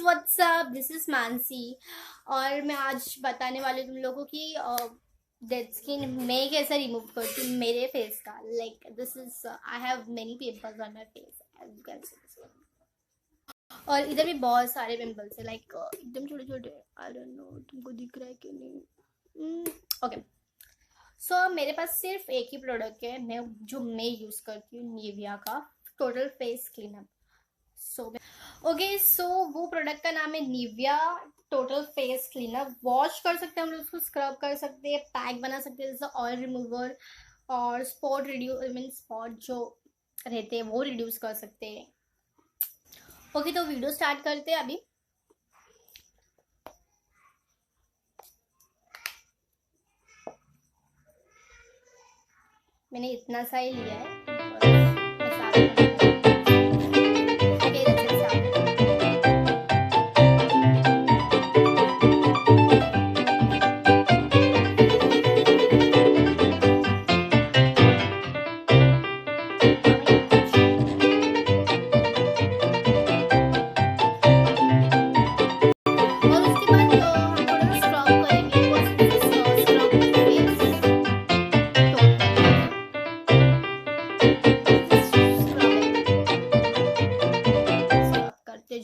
WhatsApp, this is Mansi और मैं आज बताने वाली हूँ तुम लोगों की डेड स्किन मैं कैसे रिमूव करती हूँ मेरे फेस का। Like this is I have many pimples on my face as you can see this one. और इधर भी बहुत सारे पिंपल्स है, लाइक एकदम छोटे छोटे। आई डोंट नो तुमको दिख रहा है कि नहीं। ओके सो मेरे पास सिर्फ एक ही प्रोडक्ट है मैं यूज करती हूँ, निविया का टोटल फेस क्लीनअप। सो वो प्रोडक्ट का नाम है Nivea total face cleanup. Wash कर सकते हैं हम लोग उसको, स्क्रब कर सकते हैं, पैक बना सकते हैं जैसे ऑयल रिमूवर, और स्पॉट रिड्यूस मीन स्पॉट जो रहते हैं वो रिड्यूस कर सकते हैं। ओके तो वीडियो स्टार्ट करते हैं अभी। मैंने इतना सा ही लिया है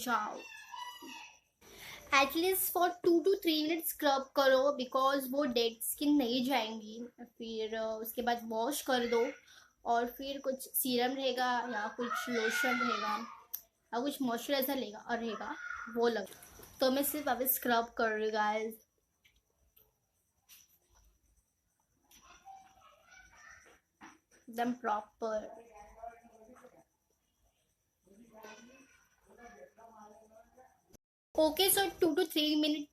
जाओ। At least for 2 to 3 minute scrub करो बिकॉज वो डेड स्किन नहीं जाएंगी। फिर उसके बाद वॉश कर दो और फिर कुछ सीरम रहेगा या कुछ लोशन रहेगा या कुछ मॉइस्चराइजर रहेगा वो लग। तो मैं सिर्फ अभी स्क्रब कर रही हूँ गाइस। एकदम proper. Okay so 2 to 3 minute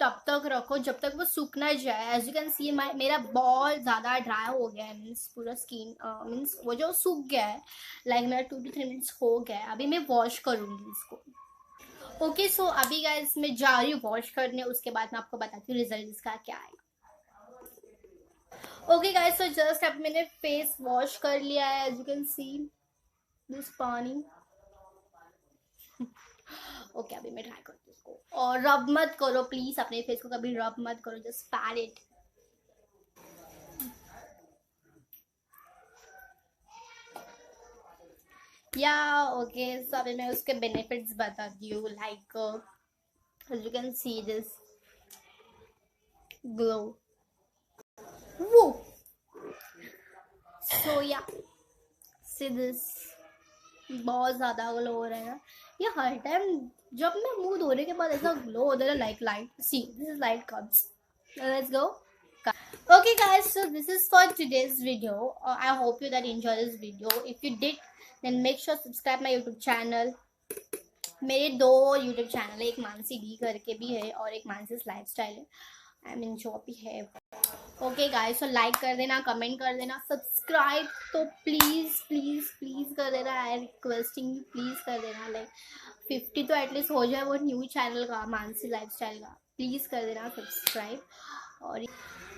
तब तक रखो जब तक वो सूख ना जाए। एज यू कैन सी मेरा बहुत ज़्यादा ड्राई हो गया है, मीन्स पूरा स्किन मीन्स वो जो सूख गया है। लाइक मेरा 2 to 3 मिनट्स हो गया है। अभी मैं वॉश करूँगी इसको। ओके सो अभी गाइस मैं जा रही हूँ वॉश करने, उसके बाद मैं आपको बताती हूँ रिजल्ट इसका क्या है। ओके गाइस सो जस्ट अब मैंने फेस वॉश कर लिया है, as you can see this पानी। ओके अभी मैं ट्राई करती हूँ इसको। और रब मत करो प्लीज, अपने फेस को कभी रब मत करो, just pat it. Yeah okay so अभी मैं उसके बेनिफिट्स बताती हूँ। Like as you can see this glow वो। सो या सी दिस बहुत ज्यादा ग्लो हो रहा है। ये हर टाइम जब मैं मुंह धोने के बाद ऐसा ग्लो होता है, like light see this is light comes. Let's go. Okay guys, so this is for today's video. I hope you that enjoy this video. If you did, then make sure subscribe my YouTube channel. मेरे 2 YouTube channel है, एक Mansi D करके भी है और एक Mansi lifestyle है। I mean जो भी है। ओके गाइस सो लाइक कर देना, कमेंट कर देना, सब्सक्राइब तो प्लीज प्लीज प्लीज कर देना। आई रिक्वेस्टिंग प्लीज कर देना। लाइक 50 तो एटलीस्ट हो जाए वो न्यू चैनल का, मानसी लाइफस्टाइल का। प्लीज कर देना सब्सक्राइब। और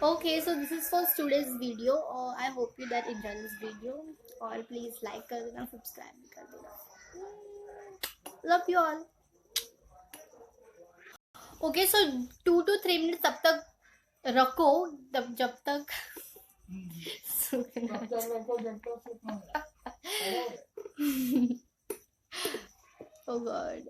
okay so this is for today's video. I hope you that enjoy this video और please like कर देना, subscribe भी कर देना। love you all. okay so 2 to 3 minute तब तक रखो तब जब तक oh god